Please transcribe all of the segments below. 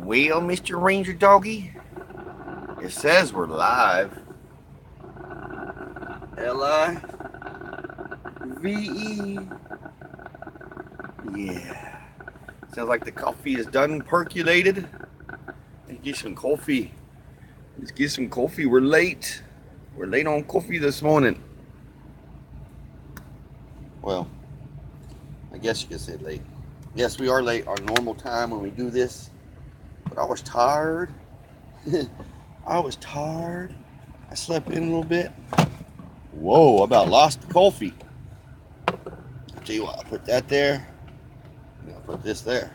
Well, Mr. Ranger Doggy, it says we're live. Live. Yeah. Sounds like the coffee is done percolated. Let's get some coffee. We're late. We're late on coffee this morning. Well, I guess you could say late. Yes, we are late our normal time when we do this. But I was tired. I slept in a little bit. Whoa, I about lost the coffee. I'll tell you what, I'll put that there. I'll put this there.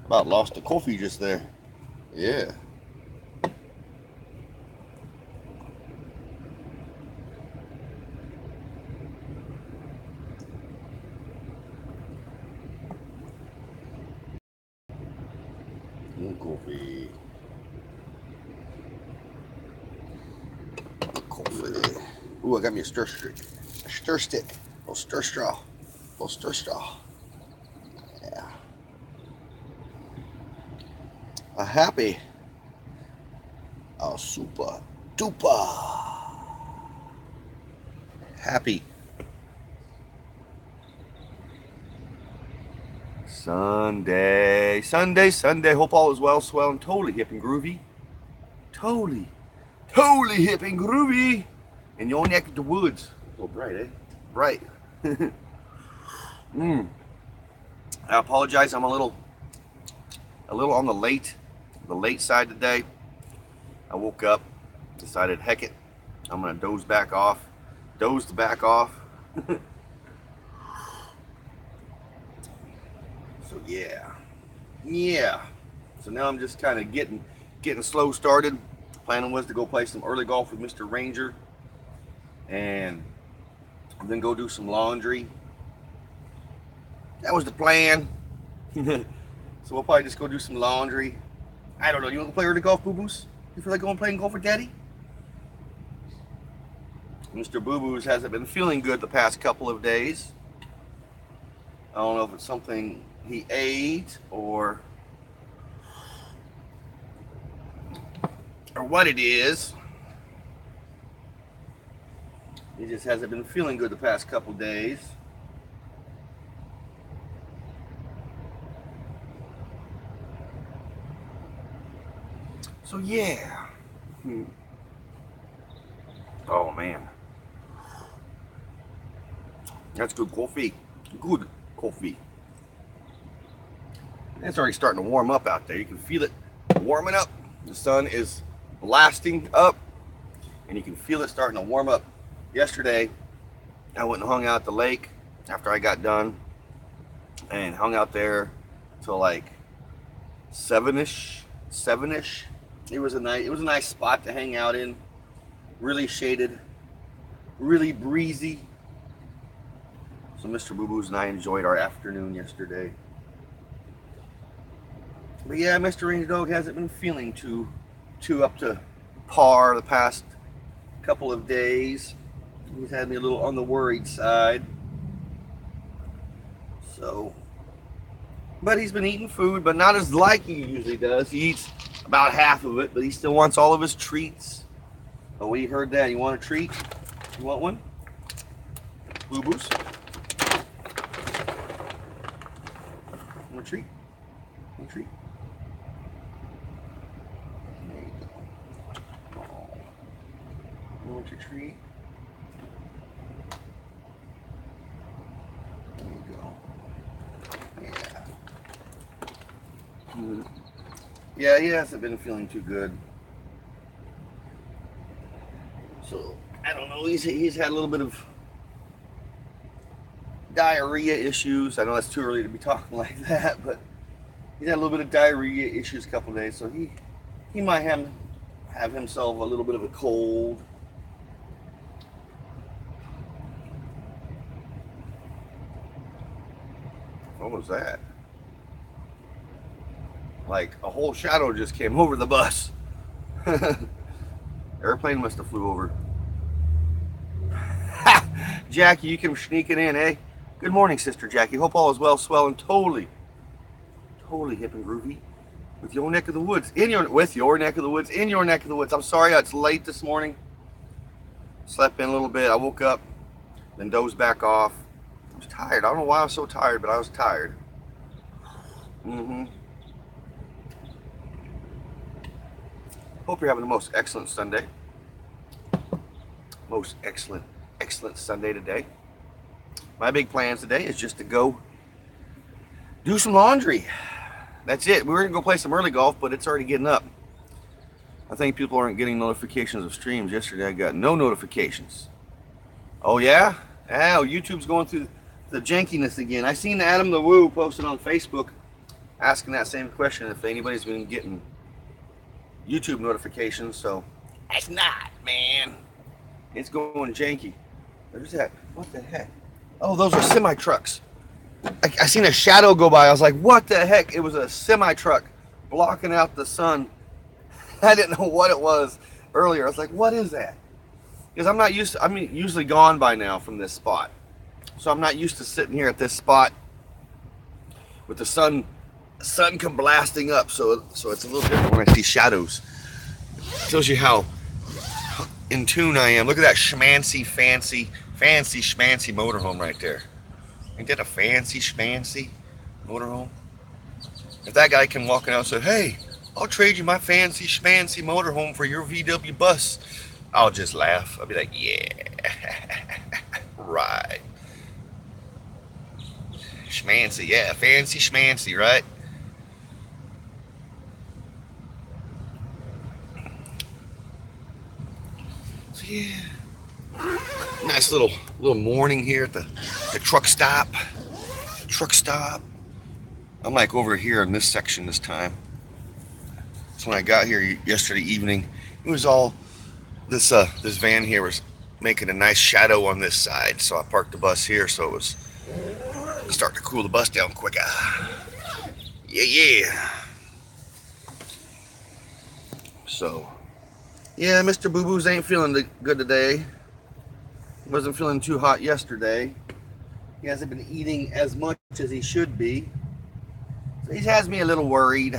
About lost the coffee just there. Yeah. Coffee. Ooh, I got me a stir stick. A stir stick. A stir straw. A stir straw. Yeah. A happy. A super duper. Happy. Sunday. Hope all is well, swell, and totally hip and groovy. Totally hip and groovy. In your neck of the woods. Oh, bright, eh? Bright. I apologize. I'm a little on the late side today. I woke up, decided, heck it, I'm gonna doze back off. So yeah. So now I'm just kind of getting slow started. Planning was to go play some early golf with Mr. Ranger, and then go do some laundry. That was the plan. So we'll probably just go do some laundry. I don't know. You want to play early golf, Boo Boos? You feel like going playing golf with Daddy? Mr. Boo Boos hasn't been feeling good the past couple of days. I don't know if it's something he ate or what it is. He just hasn't been feeling good the past couple of days. So yeah. Oh man. That's good coffee. Good coffee. It's already starting to warm up out there. You can feel it warming up. The sun is blasting up, and you can feel it starting to warm up. Yesterday, I went and hung out at the lake after I got done, and hung out there till like 7ish. It was a nice spot to hang out in. Really shaded, really breezy. So Mr. Boo Boos and I enjoyed our afternoon yesterday. But yeah, Mr. Ranger Dog hasn't been feeling too up to par the past couple of days. He's had me a little on the worried side. So, but he's been eating food, but not as like he usually does. He eats about half of it, but he still wants all of his treats. Oh, we heard that. You want a treat? You want one? Boo Boos? Want a treat? Want a treat? There you go. Oh. You want your treat? There you go. Yeah. Yeah, he hasn't been feeling too good. So, I don't know. He's had a little bit of diarrhea issues. I know that's too early to be talking like that, but he's had a little bit of diarrhea issues a couple of days, so he might have himself a little bit of a cold. What was that? Like a whole shadow just came over the bus. Airplane must have flew over. Jackie, you came sneaking in, eh? Good morning, Sister Jackie. Hope all is well, swell, and totally hip and groovy. with your neck of the woods, with your neck of the woods, in your neck of the woods. I'm sorry, it's late this morning. Slept in a little bit. I woke up, then dozed back off. I was tired. I don't know why I was so tired, but I was tired. Hope you're having the most excellent Sunday. Most excellent Sunday today. My big plans today is just to go do some laundry. That's it. We were going to go play some early golf, but it's already getting up. I think people aren't getting notifications of streams. Yesterday I got no notifications. Oh yeah? Oh, YouTube's going through the jankiness again. I seen Adam the Woo posted on Facebook asking that same question if anybody's been getting YouTube notifications. So it's not, man. It's going janky. Where's that? What the heck? Oh, those are semi trucks. I seen a shadow go by. I was like, what the heck? It was a semi truck blocking out the sun. I didn't know what it was earlier. I was like, what is that? Because I'm not used to, I'm usually gone by now from this spot. So I'm not used to sitting here at this spot with the sun come blasting up. So it's a little different when I see shadows. It tells you how in tune I am. Look at that fancy schmancy motorhome right there. Ain't that a fancy schmancy motorhome? If that guy came walking out and said, hey, I'll trade you my fancy schmancy motorhome for your VW bus, I'll just laugh. I'll be like, yeah, right. Schmancy, yeah, fancy schmancy, right? So yeah, nice little morning here at the truck stop. I'm like over here in this section this time. So when I got here yesterday evening, it was all this van here was making a nice shadow on this side. So I parked the bus here, so it was starting to cool the bus down quicker. Yeah. So yeah, Mr. Boo Boos ain't feeling good today. Wasn't feeling too hot yesterday. He hasn't been eating as much as he should be. So he has me a little worried.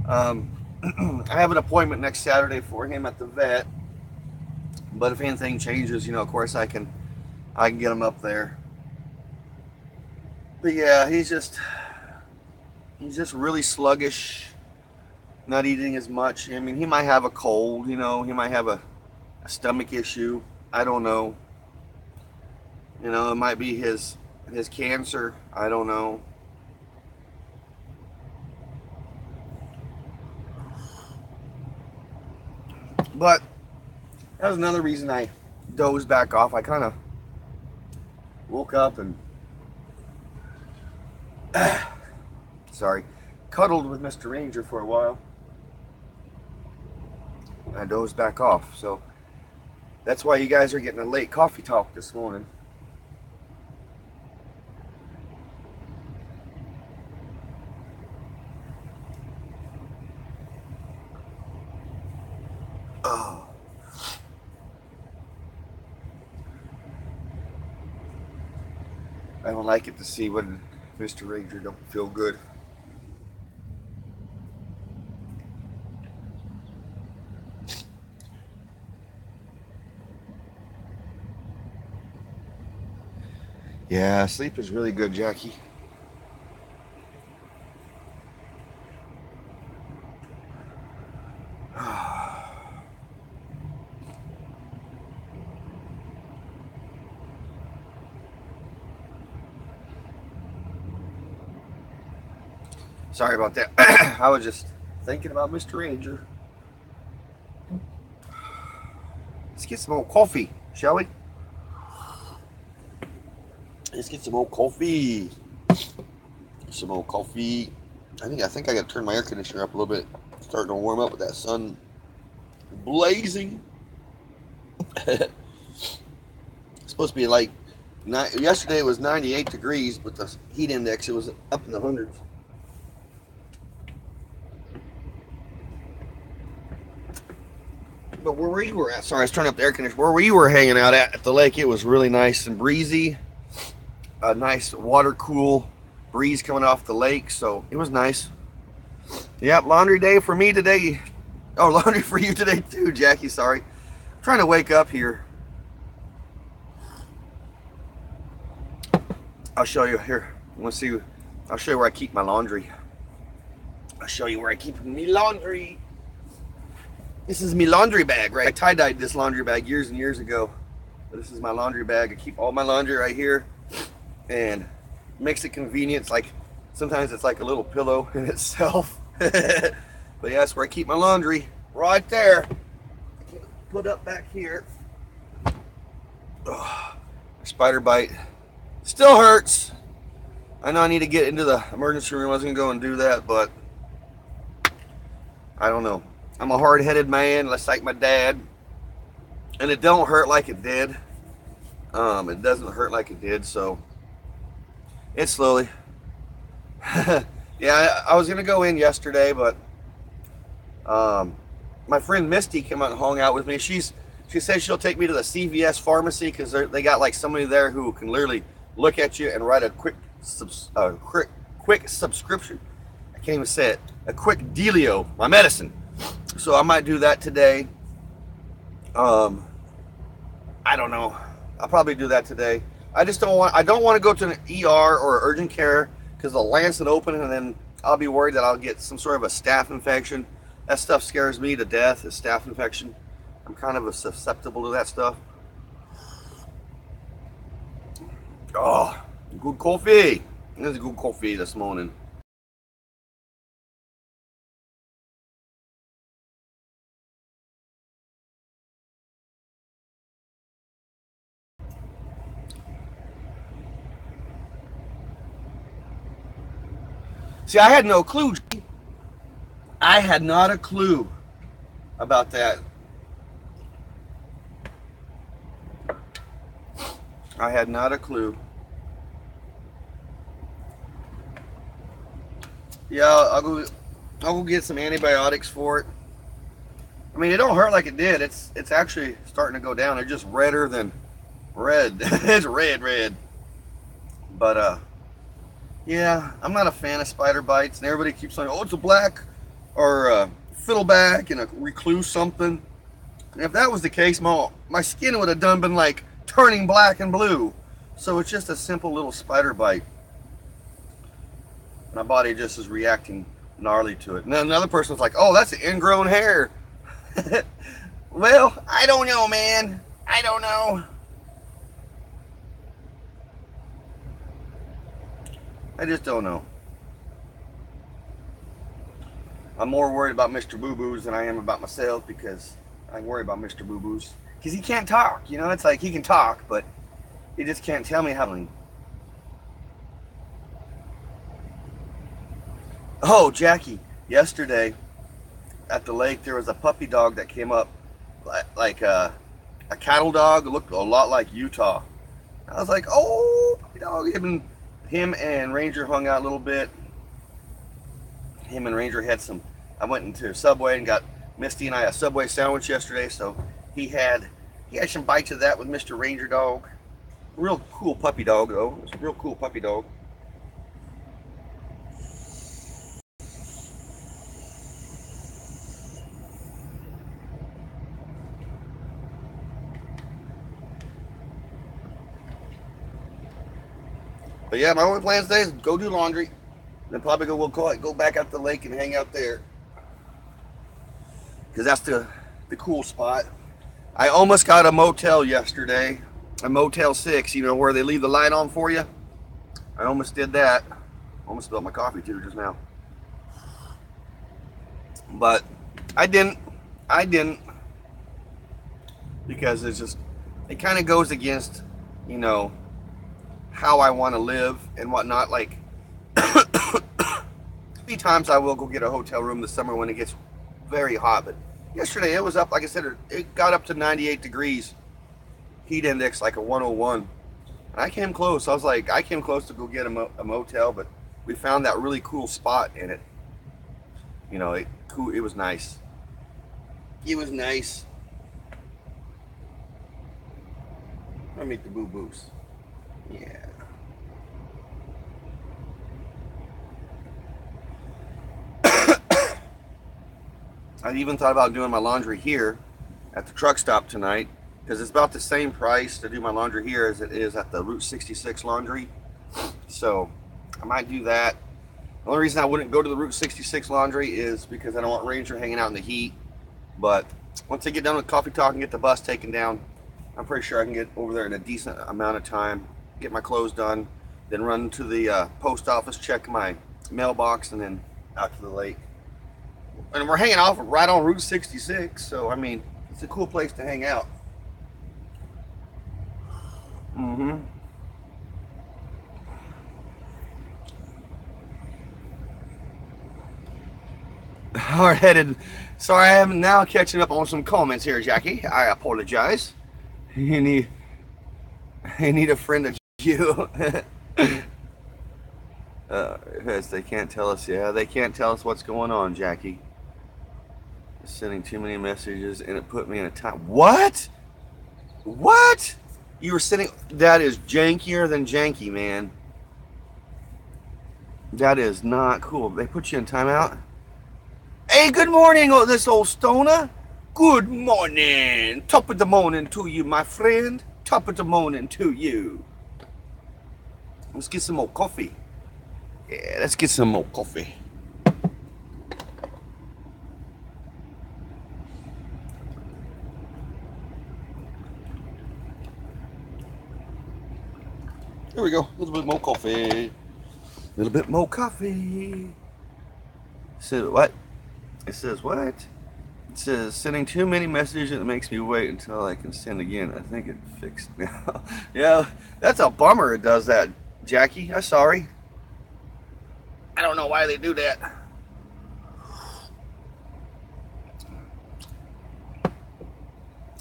I have an appointment next Saturday for him at the vet. But if anything changes, of course I can get him up there. But yeah, he's just really sluggish, not eating as much. I mean, he might have a cold, he might have a stomach issue. I don't know. It might be his cancer. I don't know. But that was another reason I dozed back off. I kind of woke up and cuddled with Mr. Ranger for a while. I dozed back off. So that's why you guys are getting a late coffee talk this morning. Oh. I don't like it to see when Mr. Ranger don't feel good. Yeah, sleep is really good, Jackie. Sorry about that. I was just thinking about Mr. Ranger. Let's get some more coffee, shall we? Let's get some more coffee. Some more coffee. I think I got to turn my air conditioner up a little bit. It's starting to warm up with that sun blazing. It's supposed to be like yesterday it was 98 degrees, but the heat index it was up in the hundreds. But where we were at, sorry, I was turning up the air conditioner. Where we were hanging out at the lake, it was really nice and breezy. A nice water cool breeze coming off the lake, so it was nice. Yep, laundry day for me today. Oh, laundry for you today too, Jackie. Sorry. I'm trying to wake up here. I'll show you here. You want to see? I'll show you where I keep my laundry. I'll show you where I keep me laundry. This is my laundry bag, right? I tie-dyed this laundry bag years and years ago. But this is my laundry bag. I keep all my laundry right here, and it makes it convenient. It's like sometimes it's like a little pillow in itself. But yeah, that's where I keep my laundry, right there. Put up back here. Oh, spider bite still hurts. I know I need to get into the emergency room. I was gonna go and do that, but I don't know. I'm a hard-headed man, just like my dad, and it don't hurt like it did. It doesn't hurt like it did, so it's slowly. Yeah, I was gonna go in yesterday, but my friend Misty came out and hung out with me. She said she'll take me to the CVS pharmacy because they got like somebody there who can literally look at you and write a quick subscription. I can't even say it. A quick dealio, my medicine. So I might do that today. I don't know. I'll probably do that today. I don't want to go to an ER or urgent care because they'll lance it open and then I'll be worried that I'll get some sort of a staph infection. That stuff scares me to death, is staph infection. I'm kind of susceptible to that stuff. Oh, good coffee. This is good coffee this morning. See, I had no clue. I had not a clue about that. I had not a clue. Yeah, I'll go get some antibiotics for it. I mean, it don't hurt like it did. It's actually starting to go down. It's just redder than red. It's red. But yeah, I'm not a fan of spider bites, and everybody keeps saying, "Oh, it's a black or a fiddleback and a recluse something." And if that was the case, my skin would have been like turning black and blue. So it's just a simple little spider bite. My body just is reacting gnarly to it. And then another person's like, "Oh, that's an ingrown hair." Well, I don't know, man. I don't know. I just don't know. I'm more worried about Mr. Boo Boos than I am about myself because I worry about Mr. Boo Boos. Because he can't talk, you know? It's like he can talk, but he just can't tell me how to. Oh, Jackie, yesterday at the lake there was a puppy dog that came up like a cattle dog. It looked a lot like Utah. I was like, oh, puppy dog. Him and Ranger hung out a little bit. Him and Ranger had some. I went into Subway and got Misty and I a Subway sandwich yesterday, so he had some bites of that with Mr. Ranger dog. Real cool puppy dog though. It's a real cool puppy dog. But yeah, my only plan today is go do laundry. Then probably we'll go back out to the lake and hang out there. Because that's the cool spot. I almost got a motel yesterday. A Motel 6, you know, where they leave the light on for you. I almost did that. Almost spilled my coffee too just now. But I didn't. Because it kind of goes against, you know, how I want to live and whatnot. Like, few times I will go get a hotel room this summer when it gets very hot, but yesterday it was up, like I said, it got up to 98 degrees, heat index like a 101, and I came close. I came close to go get a motel, but we found that really cool spot in it. You know, it was nice. It was nice. I'll make the Boo Boos. Yeah. I even thought about doing my laundry here at the truck stop tonight, because it's about the same price to do my laundry here as it is at the Route 66 laundry. So I might do that. The only reason I wouldn't go to the Route 66 laundry is because I don't want Ranger hanging out in the heat. But once I get done with coffee talk and get the bus taken down, I'm pretty sure I can get over there in a decent amount of time, get my clothes done, then run to the post office, check my mailbox, and then out to the lake. And we're hanging off right on Route 66, so I mean, it's a cool place to hang out. Hard-headed. Sorry, I am now catching up on some comments here, Jackie. I apologize. You need a friend of you. Because they can't tell us. Yeah, they can't tell us what's going on, Jackie. Sending too many messages and it put me in a time. What? What? You were sending? That is jankier than janky, man. That is not cool. They put you in timeout. Hey, good morning, this old stoner. Good morning. Top of the morning to you, my friend. Top of the morning to you. Let's get some more coffee. Yeah, let's get some more coffee. There we go. A little bit more coffee. A little bit more coffee. So what? It says what? It says sending too many messages and it makes me wait until I can send again. I think it fixed now. Yeah, that's a bummer it does that, Jackie. I'm sorry. I don't know why they do that.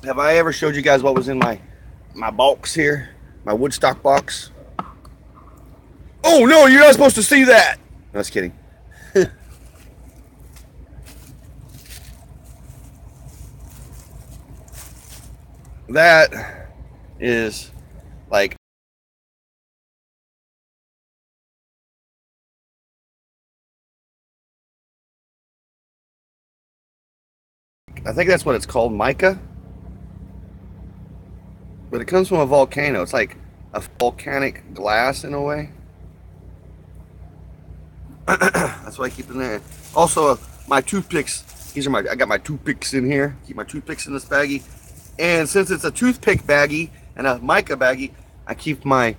Have I ever showed you guys what was in my box here? My Woodstock box? Oh no, you're not supposed to see that! No, just kidding. That is like I think that's what it's called, mica. But it comes from a volcano. It's like a volcanic glass in a way. That's why I keep it in there. Also, my toothpicks. I got my toothpicks in here. Keep my toothpicks in this baggie. And since it's a toothpick baggie and a mica baggie, I keep my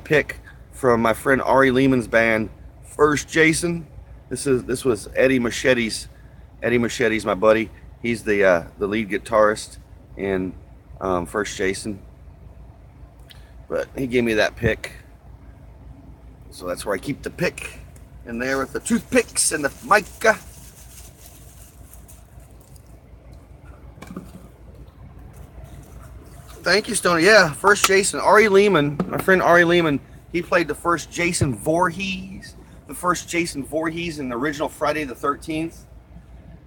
pick from my friend Ari Lehman's band, First Jason. This was Eddie Machete's. Eddie Machete's my buddy. He's the lead guitarist in First Jason. But he gave me that pick, so that's where I keep the pick in there with the toothpicks and the mica. Thank you, Stoney. Yeah, First Jason. Ari Lehman, my friend Ari Lehman, he played the first Jason Voorhees. The first Jason Voorhees in the original Friday the 13th.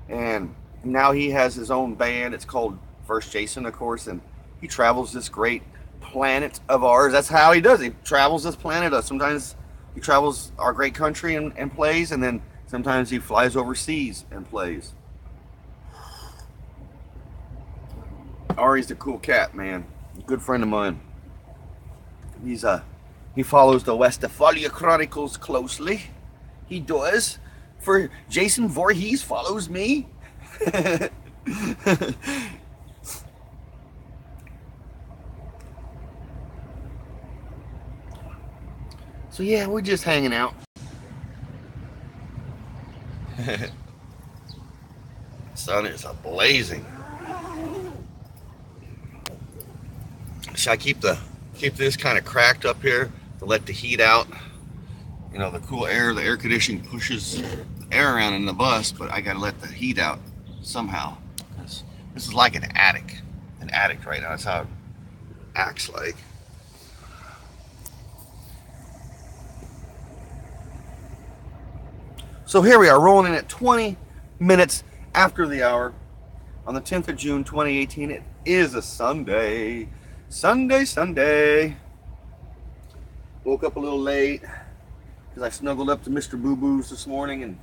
And now he has his own band. It's called First Jason, of course. And he travels this great planet of ours. That's how he does it. He travels this planet. Sometimes he travels our great country and plays. And then sometimes he flies overseas and plays. Ari's a cool cat, man. Good friend of mine. He follows the Westphalia Chronicles closely. He does. For Jason Voorhees follows me. So yeah, we're just hanging out. Sun is blazing. Should I keep this kind of cracked up here to let the heat out? You know, the cool air, the air conditioning pushes air around in the bus, but I gotta let the heat out somehow. This is like an attic right now. That's how it acts like. So here we are, rolling in at 20 minutes after the hour on the 10th of June, 2018. It is a Sunday. Sunday. Woke up a little late because I snuggled up to Mr. Boo Boo's this morning and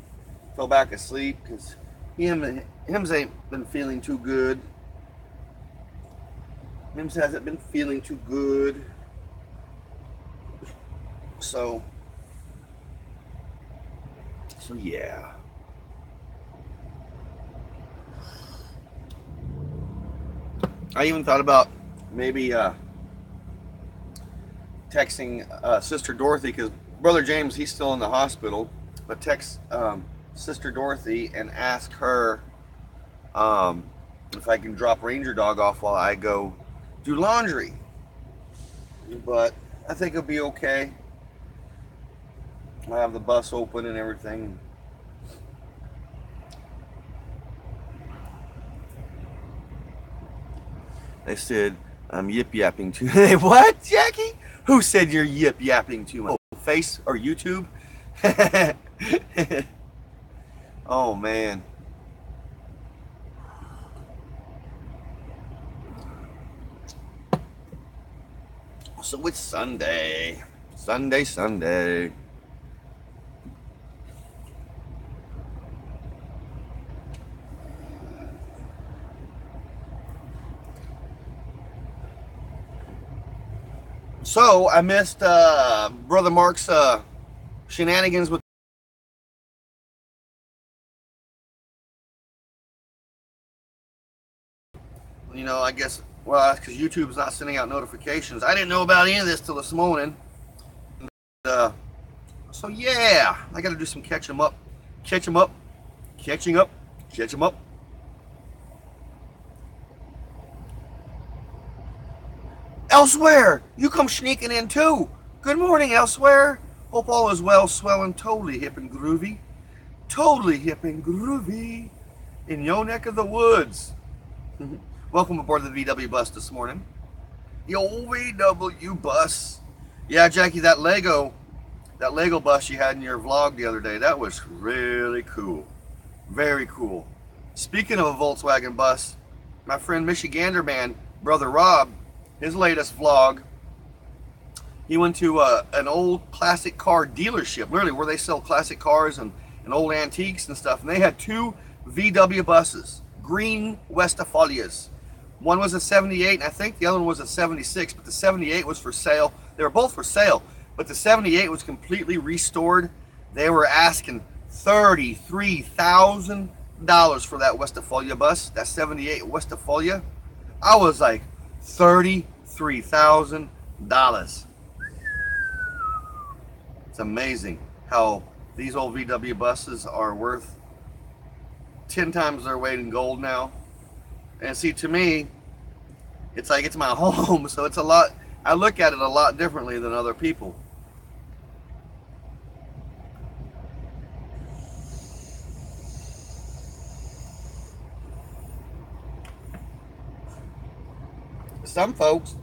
fell back asleep because him Hims ain't been feeling too good. Hims hasn't been feeling too good. So yeah. I even thought about maybe texting Sister Dorothy, because Brother James, he's still in the hospital, but text Sister Dorothy and ask her if I can drop Ranger Dog off while I go do laundry. But I think it'll be okay. I have the bus open and everything. They said I'm yip yapping too. What, Jackie? Who said you're yip yapping too much? Oh, Face or YouTube? Oh man. So it's Sunday. Sunday. So I missed Brother Mark's shenanigans with. You know, I guess, well, that's because YouTube's not sending out notifications. I didn't know about any of this till this morning. So yeah, I got to do some catching up. Elsewhere, you come sneaking in too. Good morning, Elsewhere. Hope all is well, swelling, totally hip and groovy. In your neck of the woods. Welcome aboard the VW bus this morning. The old VW bus. Yeah, Jackie, that Lego bus you had in your vlog the other day, that was really cool. Very cool. Speaking of a Volkswagen bus, my friend Michigander man, Brother Rob, his latest vlog, he went to an old classic car dealership, literally where they sell classic cars and old antiques and stuff. And they had two VW buses, green Westfalias. One was a 78, and I think the other one was a 76, but the 78 was for sale. They were both for sale, but the 78 was completely restored. They were asking $33,000 for that Westfalia bus, that 78 Westfalia. I was like, $33,000. It's amazing how these old VW buses are worth 10 times their weight in gold now. And see, to me, it's like it's my home, so it's a lot. I look at it a lot differently than other people. Some folks,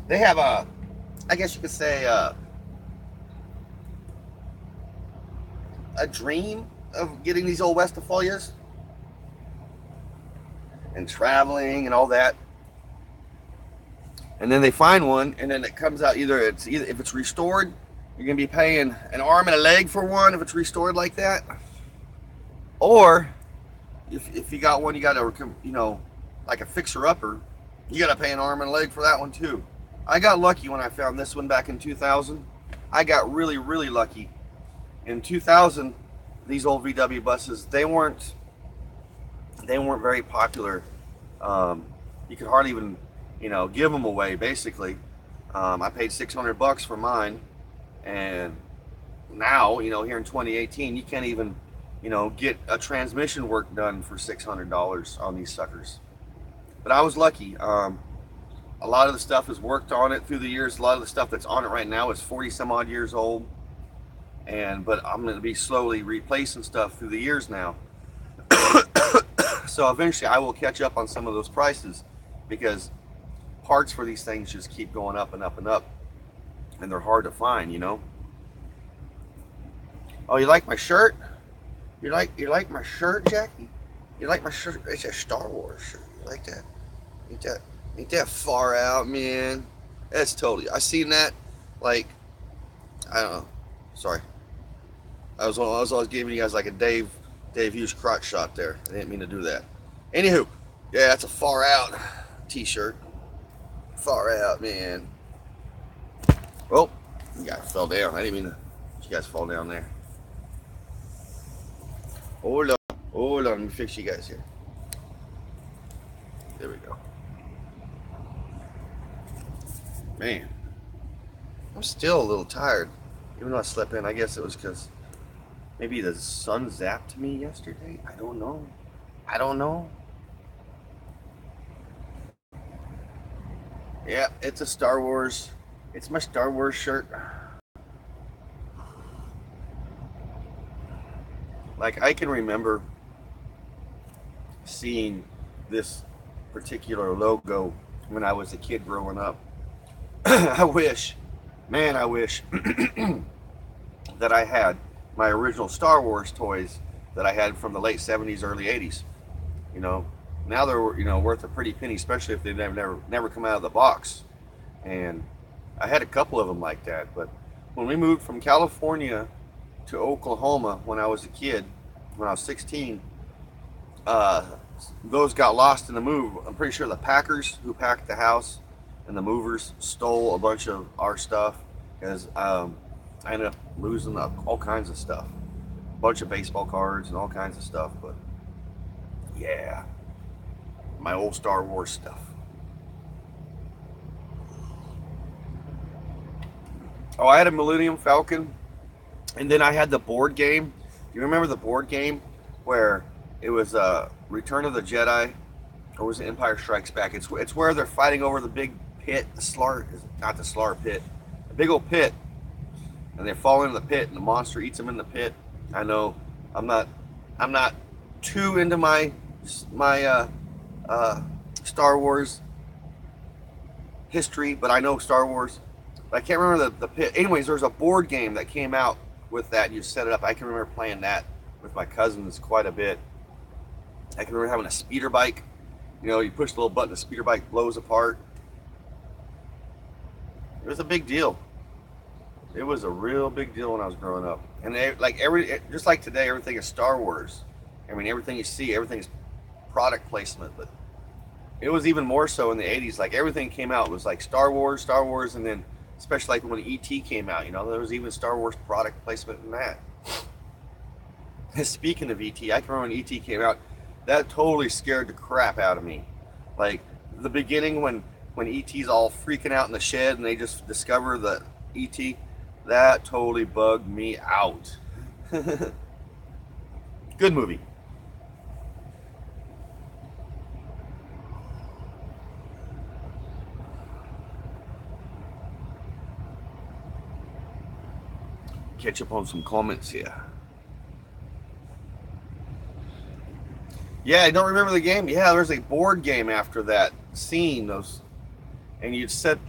they have a, I guess you could say, a dream of getting these old Westfalias and traveling and all that. And then they find one, and then it comes out either if it's restored, you're gonna be paying an arm and a leg for one if it's restored like that, or if you got one, you got to, you know, like a fixer-upper, you got to pay an arm and a leg for that one too. I got lucky when I found this one back in 2000. I got really, really lucky. In 2000, these old VW buses, they weren't very popular. You could hardly even, you know, give them away basically. I paid $600 for mine, and now, you know, here in 2018, you can't even, you know, get a transmission work done for $600 on these suckers. But I was lucky. A lot of the stuff is worked on it through the years. A lot of the stuff that's on it right now is 40 some odd years old. But I'm going to be slowly replacing stuff through the years now. So eventually I will catch up on some of those prices, because parts for these things just keep going up and up and up, and they're hard to find, you know. Oh, you like my shirt? You like my shirt, Jackie? You like my shirt? It's a Star Wars shirt. You like that? Ain't that far out, man? That's totally. I seen that, like, I don't know. Sorry. I was always giving you guys like a Dave Dave Hughes crotch shot there. I didn't mean to do that. Anywho, yeah, that's a far out t-shirt. Far out, man. Oh, you guys fell down. I didn't mean to. You guys fall down there. Hold on. Hold on. Let me fix you guys here. There we go. Man, I'm still a little tired. Even though I slept in, I guess it was because maybe the sun zapped me yesterday. I don't know. I don't know. Yeah, it's a Star Wars. It's my Star Wars shirt. Like, I can remember seeing this particular logo when I was a kid growing up. I wish, man, I wish that I had my original Star Wars toys that I had from the late 70s, early 80s. You know, now they're, you know, worth a pretty penny, especially if they've never come out of the box. And I had a couple of them like that. But when we moved from California to Oklahoma when I was a kid, when I was 16, those got lost in the move. I'm pretty sure the packers who packed the house and the movers stole a bunch of our stuff, because I ended up losing all kinds of stuff, a bunch of baseball cards and all kinds of stuff. But yeah, my old Star Wars stuff. Oh, I had a Millennium Falcon, and then I had the board game. Do you remember the board game where it was Return of the Jedi, or was it Empire Strikes Back? It's where they're fighting over the big pit, the Slar, not the Slar pit, the big old pit, and they fall into the pit, and the monster eats them in the pit. I know I'm not too into my Star Wars history, but I know Star Wars. But I can't remember the pit. Anyways, there's a board game that came out with that. You set it up. I can remember playing that with my cousins quite a bit. I can remember having a speeder bike. You know, you push the little button, the speeder bike blows apart. It was a big deal. It was a real big deal when I was growing up. And just like today, everything is Star Wars. I mean, everything you see, everything is product placement. But it was even more so in the 80s. Like, everything came out, it was like Star Wars, and then especially like when E.T. came out, you know, there was even Star Wars product placement in that. Speaking of E.T., I can remember when E.T. came out, that totally scared the crap out of me. Like, the beginning when E.T.'s all freaking out in the shed and they just discover the E.T., that totally bugged me out. Good movie. Catch up on some comments here. Yeah, I don't remember the game. Yeah, there's a board game after that scene. And you'd set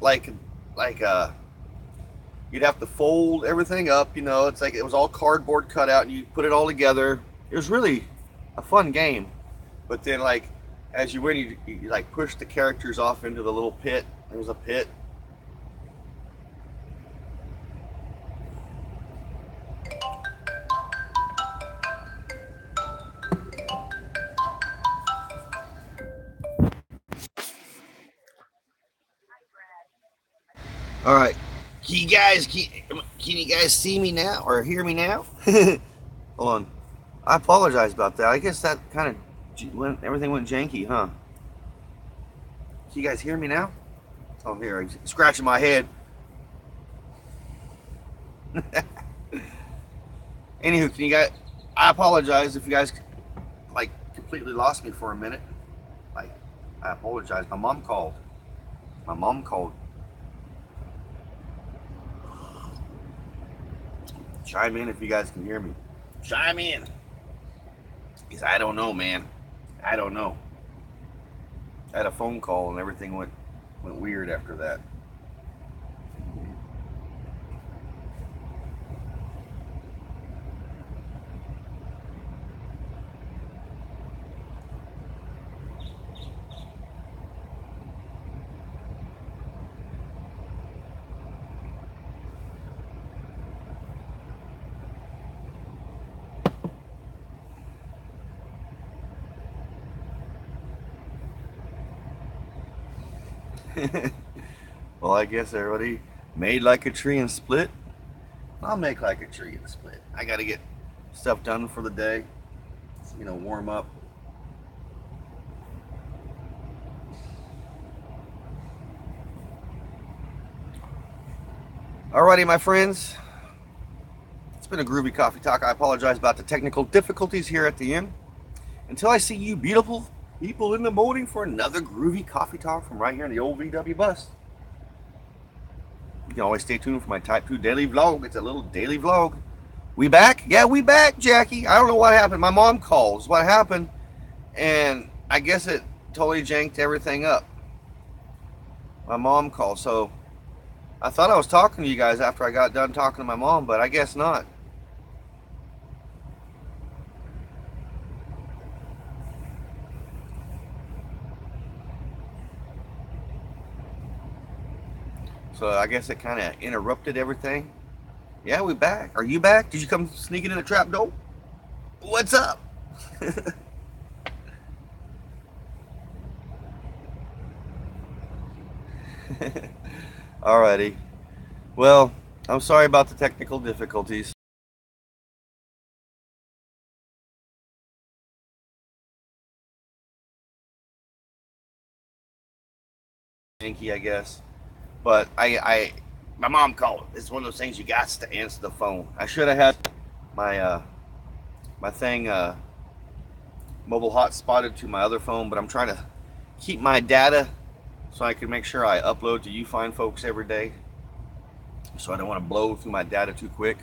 you'd have to fold everything up. You know, it's like it was all cardboard cut out, and you put it all together. It was really a fun game. But then, like, as you win, you like push the characters off into the little pit. There was a pit. All right, can you guys see me now or hear me now? Hold on. I apologize about that. I guess that kind of everything went janky, huh? Can you guys hear me now? Oh, here, I'm scratching my head. Anywho, I apologize if you guys like completely lost me for a minute. Like, I apologize. My mom called. Chime in if you guys can hear me. Chime in. Because I don't know, man. I don't know. I had a phone call and everything went weird after that. Well, I guess everybody made like a tree and split. I'll make like a tree and split. I got to get stuff done for the day, warm up. Alrighty, my friends. It's been a groovy coffee talk. I apologize about the technical difficulties here at the end. Until I see you beautiful people in the morning for another groovy coffee talk from right here in the old VW bus. You can always stay tuned for my Type 2 daily vlog. It's a little daily vlog. We back? Yeah, we back, Jackie. I don't know what happened. My mom calls. What happened? And I guess it totally janked everything up. My mom called. So I thought I was talking to you guys after I got done talking to my mom, but I guess not. So I guess it kind of interrupted everything. Yeah, we back. Are you back? Did you come sneaking in the trap door? What's up? Alrighty. Well, I'm sorry about the technical difficulties. Janky, I guess. But my mom called. It's one of those things you got to answer the phone. I should have had my my thing mobile hotspotted to my other phone, but I'm trying to keep my data so I can make sure I upload to you fine folks every day. So I don't want to blow through my data too quick.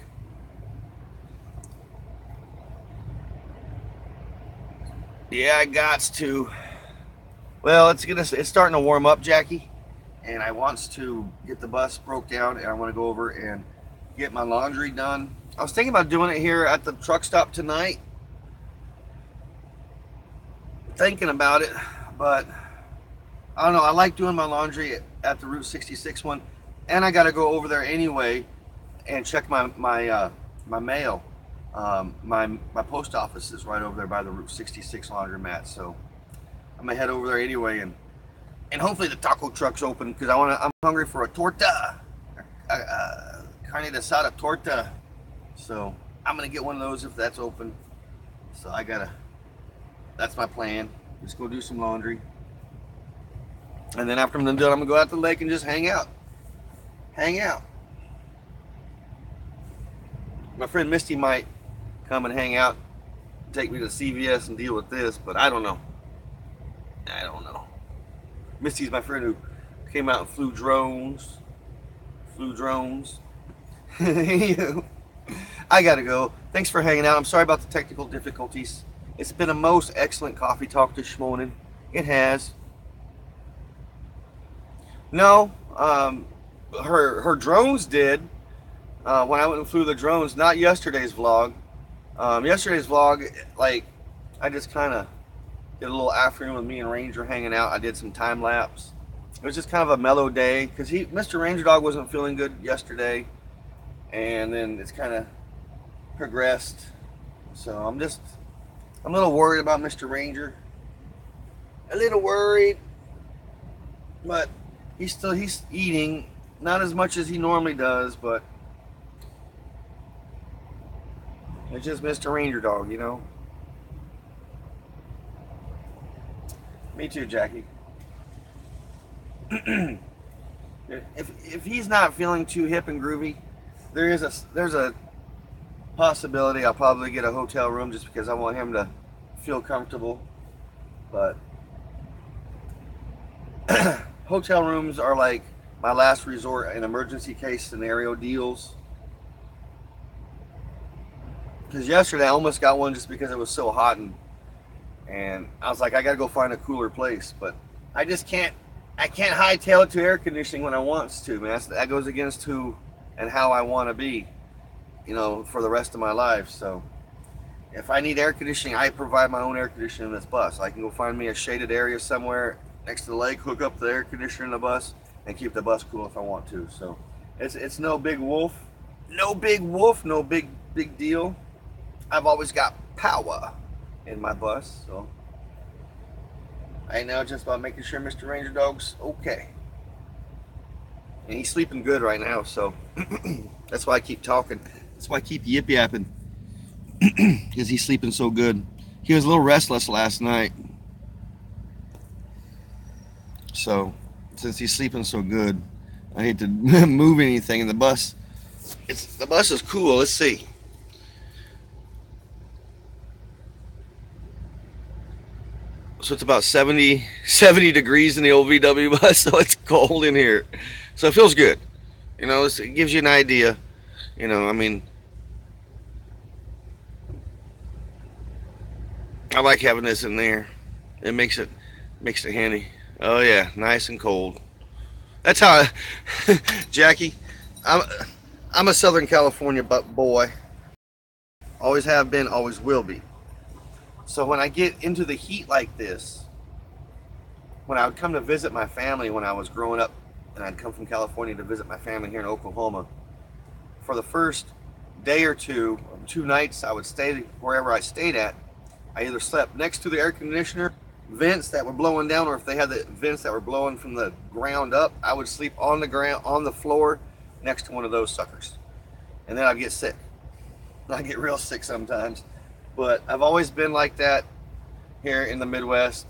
Yeah, I got to. Well, it's starting to warm up, Jackie, and I wants to get the bus broke down, and I want to go over and get my laundry done. I was thinking about doing it here at the truck stop tonight. Thinking about it, but I don't know. I like doing my laundry at the Route 66 one, and I got to go over there anyway and check my mail. My post office is right over there by the Route 66 laundromat, so I'm gonna head over there anyway, and hopefully the taco truck's open because I'm hungry for a torta, carne asada torta. So I'm gonna get one of those if that's open. So that's my plan. Just go do some laundry, and then after I'm done, I'm gonna go out to the lake and just hang out. My friend Misty might come and hang out, take me to CVS and deal with this, but I don't know. Misty's my friend who came out and flew drones. I gotta go. Thanks for hanging out. I'm sorry about the technical difficulties. It's been a most excellent coffee talk this morning. It has. No, her drones did when I went and flew the drones. Not yesterday's vlog. Yesterday's vlog, like, I just kind of did a little afternoon with me and Ranger hanging out. I did some time lapse. It was just kind of a mellow day because Mr. Ranger Dog wasn't feeling good yesterday, and then it's kind of progressed. So I'm a little worried about Mr. Ranger. A little worried, but he's eating, not as much as he normally does, but it's just Mr. Ranger Dog, you know. Me too, Jackie. if he's not feeling too hip and groovy, there's a possibility I'll probably get a hotel room just because I want him to feel comfortable. But hotel rooms are like my last resort in emergency case scenario deals. Because yesterday I almost got one just because it was so hot, and I was like, I gotta go find a cooler place, but I just can't. I can't hightail it to air conditioning when I want to, man. That goes against who and how I want to be, you know, for the rest of my life. So if I need air conditioning, I provide my own air conditioning in this bus. I can go find me a shaded area somewhere next to the lake, hook up the air conditioner in the bus, and keep the bus cool if I want to. So it's no big wolf, no big deal. I've always got power in my bus, so I know just about making sure Mr. Ranger Dog's okay. and he's sleeping good right now. So that's why I keep talking. That's why I keep yip yapping, because he's sleeping so good. He was a little restless last night, so since he's sleeping so good, I hate to move anything. And the bus is cool. Let's see. So it's about 70 degrees in the old VW bus, so it's cold in here. So it feels good. It gives you an idea. I mean, I like having this in there. It makes it handy. Oh yeah, nice and cold. That's how Jackie, I'm I'm a Southern California boy. Always have been, always will be. So when I get into the heat like this, when I would come to visit my family when I was growing up, and I'd come from California to visit my family here in Oklahoma, for the first day or two nights, I would stay wherever I stayed at. I either slept next to the air conditioner vents that were blowing down, or if they had the vents that were blowing from the ground up, I would sleep on the ground, on the floor, next to one of those suckers. And then I'd get sick. I get real sick sometimes. But I've always been like that here in the Midwest.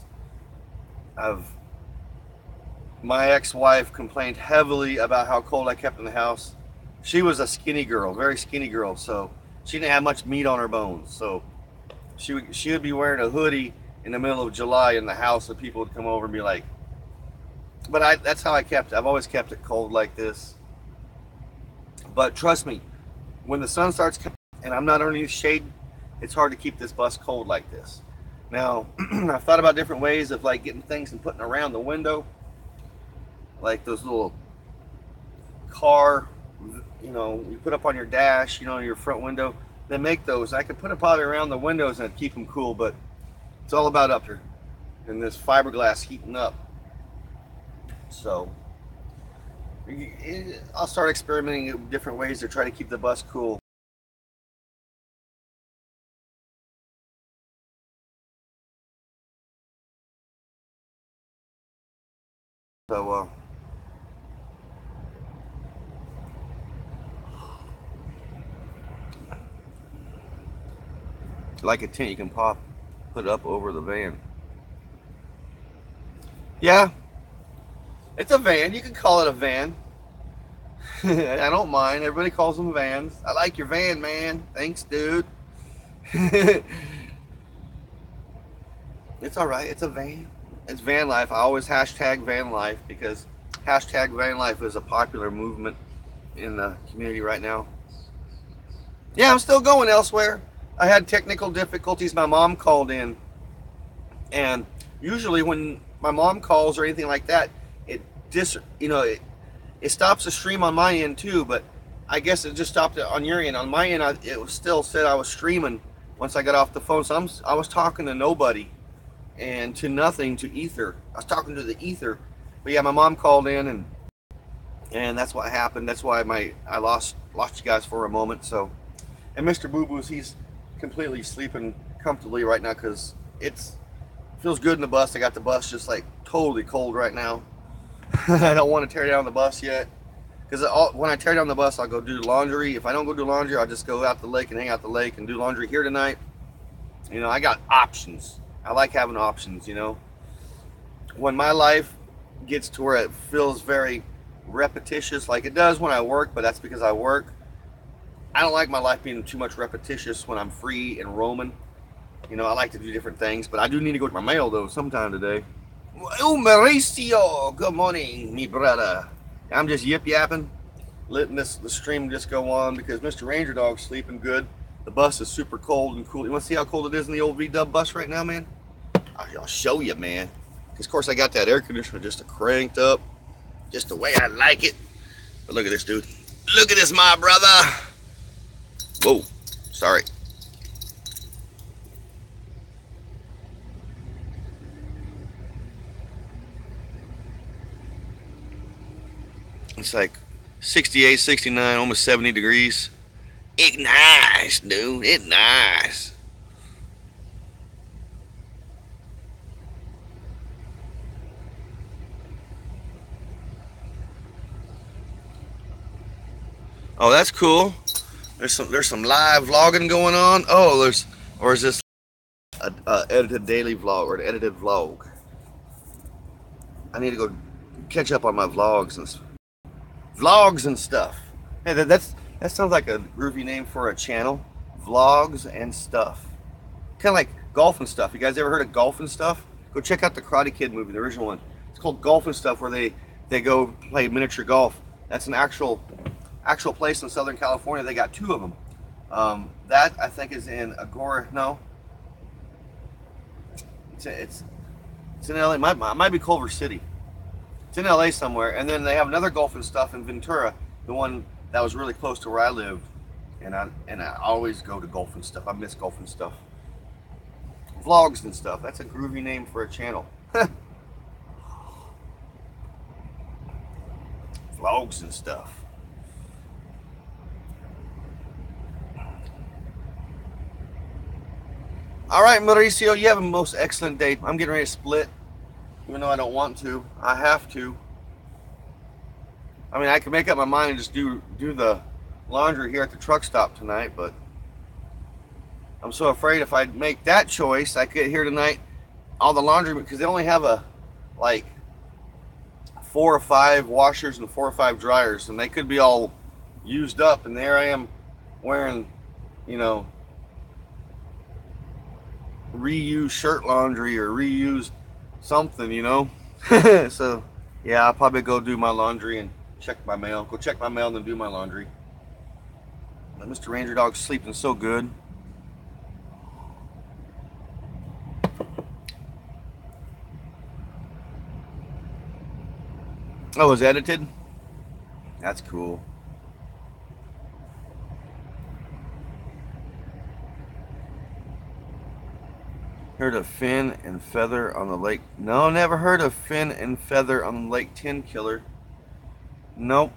My ex-wife complained heavily about how cold I kept in the house. She was a skinny girl, very skinny girl, so she didn't have much meat on her bones. So she would be wearing a hoodie in the middle of July in the house, and people would come over and be like, but that's how I kept it. I've always kept it cold like this. But trust me, when the sun starts coming and I'm not underneath shade, it's hard to keep this bus cold like this. Now, I've thought about different ways of like getting things and putting around the window, like those little car, you put up on your dash, your front window. They make those. I could put it probably around the windows and keep them cool, but it's all about up here and this fiberglass heating up. So I'll start experimenting with different ways to try to keep the bus cool. So like a tent, you can put it up over the van. Yeah, it's a van. You can call it a van. I don't mind. Everybody calls them vans. I like your van, man. Thanks, dude. It's all right. It's a van. It's van life. I always hashtag van life because hashtag van life is a popular movement in the community right now. Yeah, I'm still going elsewhere. I had technical difficulties. My mom called in, and usually when my mom calls or anything like that, it it stops the stream on my end too. But I guess it just stopped it on your end. On my end, it was still said I was streaming once I got off the phone. So I was talking to nobody and to nothing, to ether. I was talking to the ether. But yeah, my mom called in, and that's what happened. That's why I lost you guys for a moment. So, and Mr. Boo Boo's, he's completely sleeping comfortably right now because it feels good in the bus. I got the bus just like totally cold right now. I don't want to tear down the bus yet because when I tear down the bus, I'll go do laundry. If I don't go do laundry, I'll just go out the lake and hang out the lake and do laundry here tonight. I got options. I like having options. When my life gets to where it feels very repetitious, like it does when I work, but that's because I work. I don't like my life being too much repetitious when I'm free and roaming. I like to do different things, but I do need to go to my mail though sometime today. Oh, Mauricio, good morning, me brother. I'm just yip yapping, letting the stream just go on because Mr. Ranger Dog's sleeping good. The bus is super cold and cool. You want to see how cold it is in the old VW bus right now, man? I'll show you, man. Because of course I got that air conditioner just cranked up, just the way I like it. But look at this, dude. Look at this, my brother. Whoa, sorry. It's like 68, 69, almost 70 degrees. It's nice, dude. It's nice. Oh, that's cool. There's some live vlogging going on. Oh, or is this a edited daily vlog or an edited vlog? I need to go catch up on my vlogs and stuff. Hey, that sounds like a groovy name for a channel. Vlogs and stuff. Kind of like golf and stuff. You guys ever heard of golf and stuff? Go check out the Karate Kid movie, the original one. It's called Golf and Stuff, where they go play miniature golf. That's an actual place in Southern California. They got 2 of them. That I think is in Agora. No, it's in LA. It might be Culver City. It's in LA somewhere. And then they have another Golf and Stuff in Ventura, the one that was really close to where I live. And I always go to Golf and Stuff. I miss Golf and Stuff. Vlogs and stuff. That's a groovy name for a channel. Vlogs and stuff. All right, Mauricio, you have a most excellent day. I'm getting ready to split, even though I don't want to. I have to. I mean, I can make up my mind and just do the laundry here at the truck stop tonight, but I'm so afraid if I make that choice, I could get here tonight, all the laundry, because they only have like 4 or 5 washers and 4 or 5 dryers, and they could be all used up, and there I am wearing, reused shirt laundry or reused something, So yeah, I'll probably go do my laundry and check my mail. Go check my mail and then do my laundry. Mr. Ranger Dog's sleeping so good. Oh, it was edited? That's cool. Heard of fin and feather on the lake? No, never heard of fin and feather on Lake Tenkiller. Nope.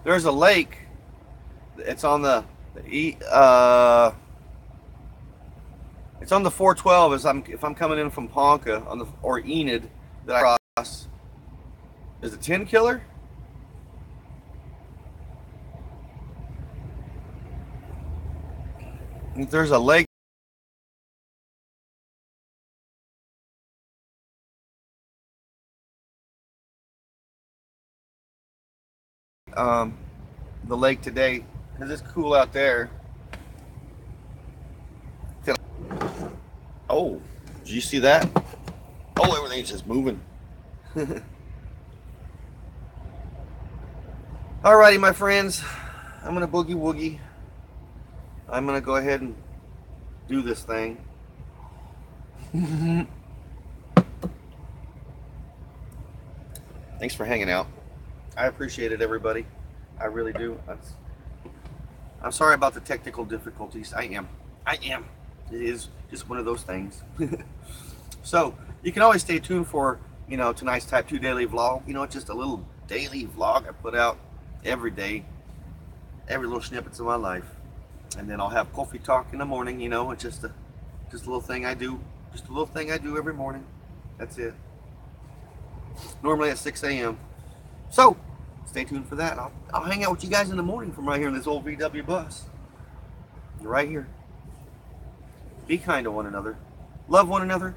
There's a lake. It's on it's on the 412 if I'm coming in from Ponca or Enid that I cross. Is it Tenkiller? There's a lake. The lake today because it's cool out there. Oh, did you see that? Oh, everything's just moving. Alrighty, my friends, I'm gonna boogie woogie. I'm gonna go ahead and do this thing. Thanks for hanging out. I appreciate it, everybody. I really do. I'm sorry about the technical difficulties. I am. It is just one of those things. So you can always stay tuned for tonight's Type 2 daily vlog. It's just a little daily vlog I put out every day, every little snippets of my life, and then I'll have coffee talk in the morning. It's just a little thing I do. Just a little thing I do every morning. That's it. Normally at 6 a.m. So stay tuned for that. I'll hang out with you guys in the morning from right here in this old VW bus. Right here. Be kind to one another. Love one another.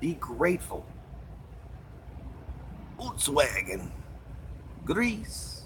Be grateful. Volkswagen. Grease.